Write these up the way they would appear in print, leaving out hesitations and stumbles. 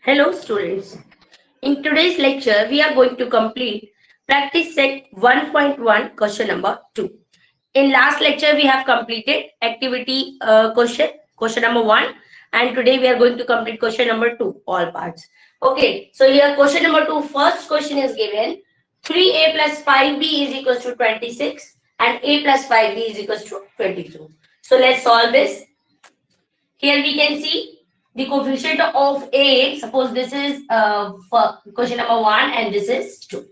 Hello students. In today's lecture, we are going to complete practice set 1.1 question number 2. In last lecture, we have completed activity question number 1, and today we are going to complete question number 2, all parts. Okay, so here question number 2, first question is given 3a plus 5b is equals to 26 and a plus 5b is equals to 22. So let's solve this. Here we can see the coefficient of A. Suppose this is for question number 1 and this is 2.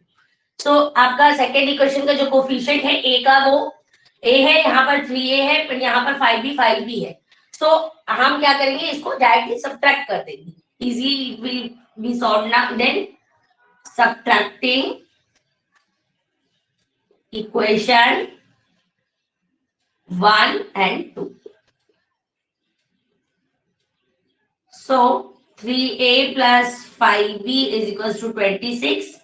So आपका second equation का जो coefficient है A का वो A है, यहाँ पर 3A है, पर यहाँ पर 5B है. So हम क्या करेंगे, इसको डायरेक्टली सब्ट्रैक्ट कर देंगे. Easily it will be solved now. Then subtracting equation 1 and 2. So 3a plus 5b is equals to 26.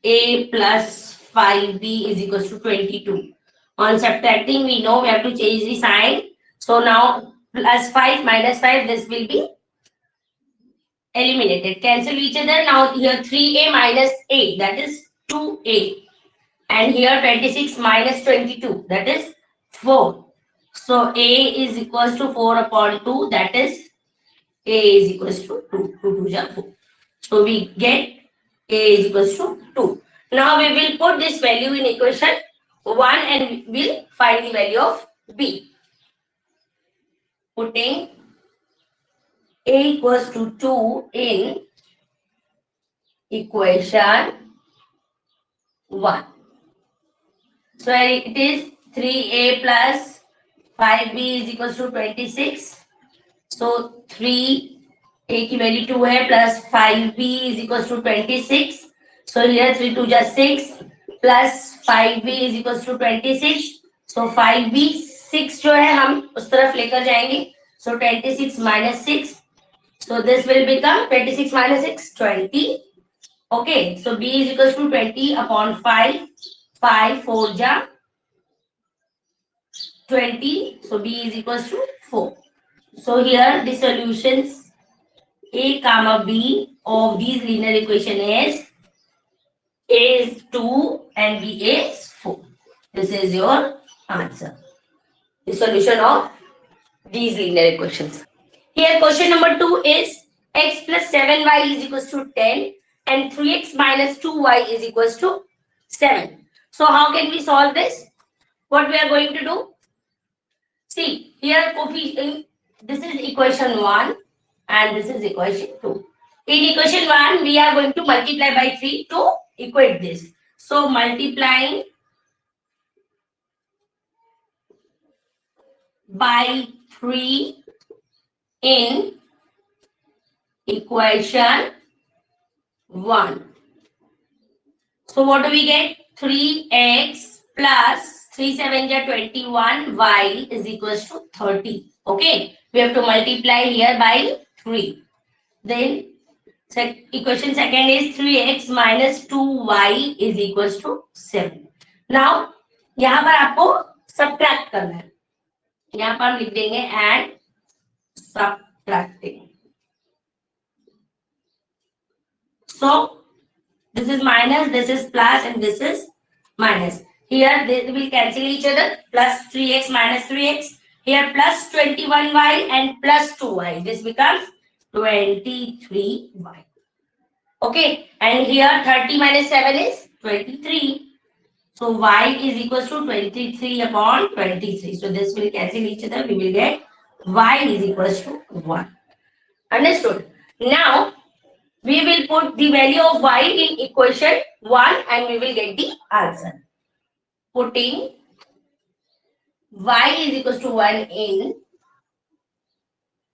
A plus 5b is equals to 22. On subtracting, we know we have to change the sign. So now plus 5 minus 5, this will be eliminated. Cancel each other. Now here 3a minus a, that is 2a. And here 26 minus 22, that is 4. So a is equals to 4 upon 2, that is A is equals to 2. 2 to 4. So we get A is equals to 2. Now we will put this value in equation 1 and we'll find the value of B. Putting A equals to 2 in equation 1. So it is 3A plus 5B is equals to 26. So 3A की value 2 है plus 5B is equals to 26. So here 3 2 just 6 plus 5B is equals to 26. So 5B 6 जो है हम उस तरफ लेकर जाएंगे. So 26 minus 6. So this will become 26 minus 6 20. Okay. So B is equals to 20 upon 5. 5 4 ja 20. So B is equals to 4. So here the solutions A comma B of these linear equation is A is 2 and B is 4. This is your answer. The solution of these linear equations. Here question number 2 is x plus 7y is equals to 10 and 3x minus 2y is equals to 7. So how can we solve this? What we are going to do? See, here coefficient. This is equation 1 and this is equation 2. In equation 1, we are going to multiply by 3 to equate this. So multiplying by 3 in equation 1. So what do we get? 3x plus 3 7 ja 21 y is equals to 30. Okay. We have to multiply here by 3. Then equation second is 3x minus 2y is equals to 7. Now, यहाँ पर आपको subtract करना है. यहाँ पर हम लिख देंगे and subtracting. So, this is minus, this is plus and this is minus. Here they will cancel each other. Plus 3x minus 3x. Here plus 21y and plus 2y. This becomes 23y. Okay. And here 30 minus 7 is 23. So y is equals to 23 upon 23. So this will cancel each other. We will get y is equals to 1. Understood? Now we will put the value of y in equation 1 and we will get the answer. Putting y is equals to 1 in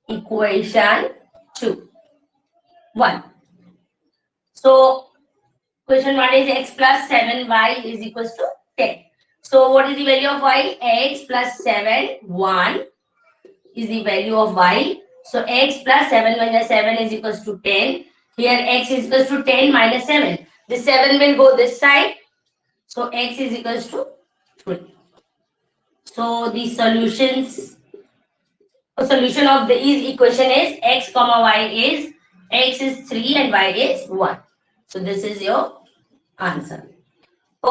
equation 2. 1. So, equation 1 is x plus 7y is equals to 10. So, what is the value of y? X plus 7, 1 is the value of y. So, x plus 7 minus 7 is equals to 10. Here, x is equals to 10 minus 7. This 7 will go this side. So, x is equals to 3. So the solution of the equation is x comma y is X is 3 and Y is 1. So this is your answer.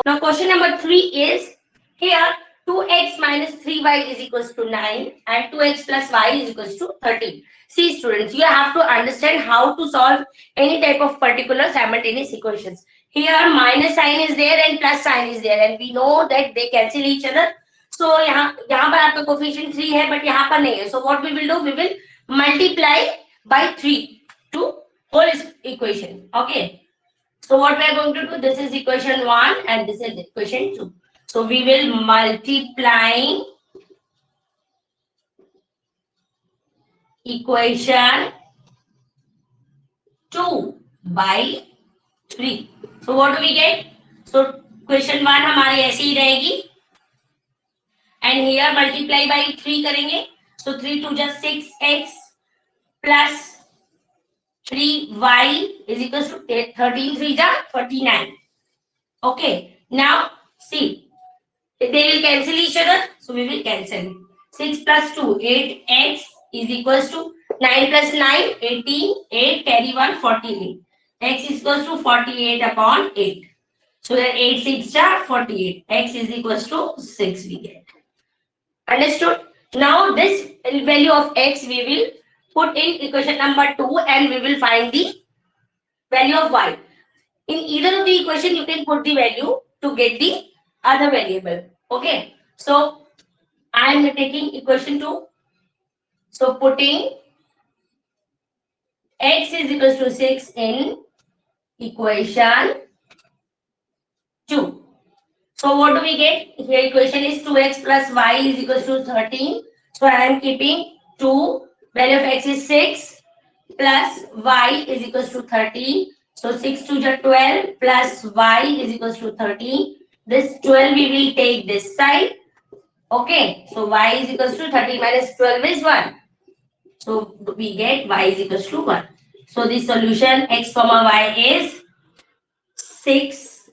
Now question number 3 is here 2x minus 3y is equals to 9 and 2x plus y is equals to 13. See students, you have to understand how to solve any type of particular simultaneous equations. Here minus sign is there and plus sign is there and we know that they cancel each other. So यहाँ पर आपका coefficient 3 है but यहाँ पर नहीं है. So what we will do? We will multiply by 3 to whole equation. Okay. So what we are going to do? This is equation 1 and this is equation 2. So we will multiply equation 2 by 3. So what do we get? So equation 1 हमारी ऐसी ही रहेगी and here multiply by 3 करेंगे. So 3 to just 6x plus 3y is equals to 13 3 ja 49. Okay, now see they will cancel each other, so we will cancel. 6 plus 2 8x is equals to 9 plus 9 18 8 carry 1 48. X is equals to 48 upon 8. So then 8 6 ja 48. X is equals to 6 we get. Understood? Now this value of x we will put in equation number 2 and we will find the value of y. In either of the equation you can put the value to get the other variable. Okay. So I am taking equation 2. So putting x is equals to 6 in equation 2. So what do we get? Here equation is 2x plus y is equals to 13. So I am keeping 2. Value of x is 6 plus y is equals to 13. So 6 to the 12 plus y is equals to 13. This 12 we will take this side. Okay. So y is equals to 13 minus 12 is 1. So we get y is equals to 1. So the solution x comma y is 6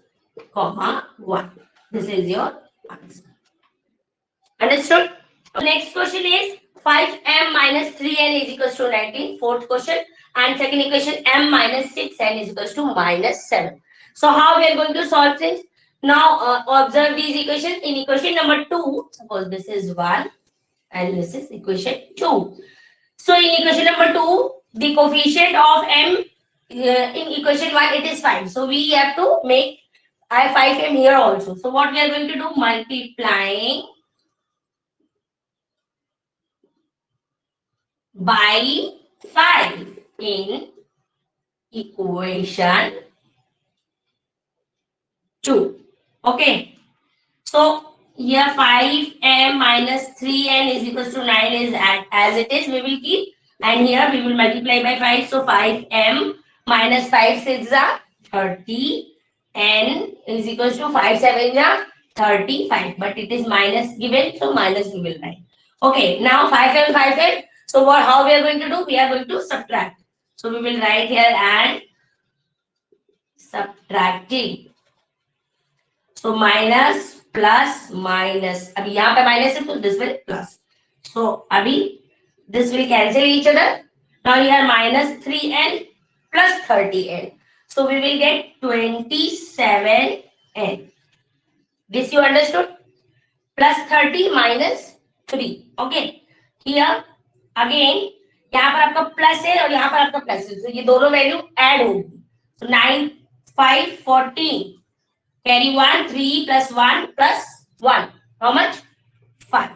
comma 1. This is your answer. Understood? Next question is 5m minus 3n is equals to 19. Fourth question. And second equation m minus 6n is equals to minus 7. So how we are going to solve this? Now observe these equations. In equation number 2, suppose this is 1 and this is equation 2. So in equation number 2, the coefficient of m in equation 1 it is 5. So we have to make I 5m here also. So what we are going to do? Multiplying by 5 in equation 2. Okay. So here 5m minus 3n is equals to 9 is as it is. We will keep and here we will multiply by 5. So 5m minus 5 6 are 30. N is equals to 5 7 are 35. But it is minus given. So minus we will write. Okay. Now 5m 5m. So what? How we are going to do? We are going to subtract. So we will write here and subtracting. So minus plus minus. अभी यहाँ पे minus है तो this will plus. So अभी this will cancel each other. Now here minus 3n plus 30n. So we will get 27n. This you understood? Plus 30 minus 3. Okay. Here again यहाँ पर आपका plus है और यहाँ पर आपका प्लस है. तो ये दोनों वैल्यू ऐड होगी. So 9 5 14. Carry 1 3 plus 1 plus 1. How much? 5.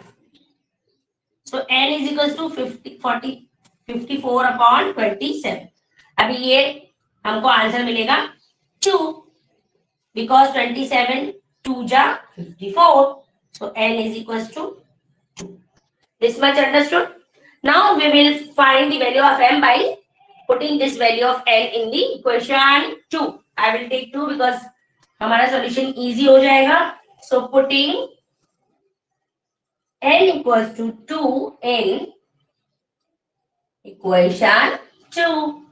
So n is equals to 50 40 54 upon 27. अभी ये हमको आंसर मिलेगा 2 because 27 2 ja 54. So n is equals to 2. This much understood? Now we will find the value of m by putting this value of n in the equation 2. I will take 2 because हमारा solution easy हो जाएगा. So putting n equals to 2 in equation 2.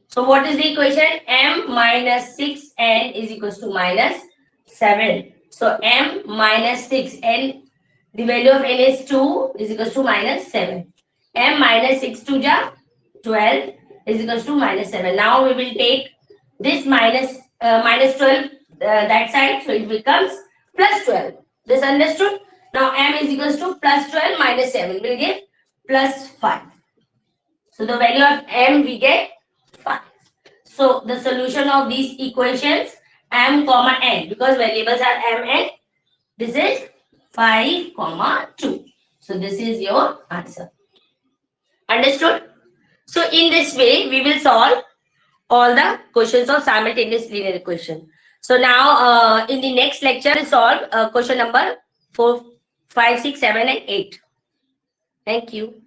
So what is the equation? M minus 6n is equals to minus 7. So m minus 6n, the value of n is 2 is equals to minus 7. M minus 6 2 ja 12. is equals to minus 7. Now we will take this minus 12 that side, so it becomes plus 12. This understood? Now m is equals to plus 12 minus 7 will give plus 5. So the value of m we get 5. So the solution of these equations m comma n, because variables are m and this is 5 comma 2. So this is your answer. Understood? So in this way we will solve all the questions of simultaneous linear equation. So now in the next lecture we solve question number 4, 5, 6, 7 and 8. Thank you.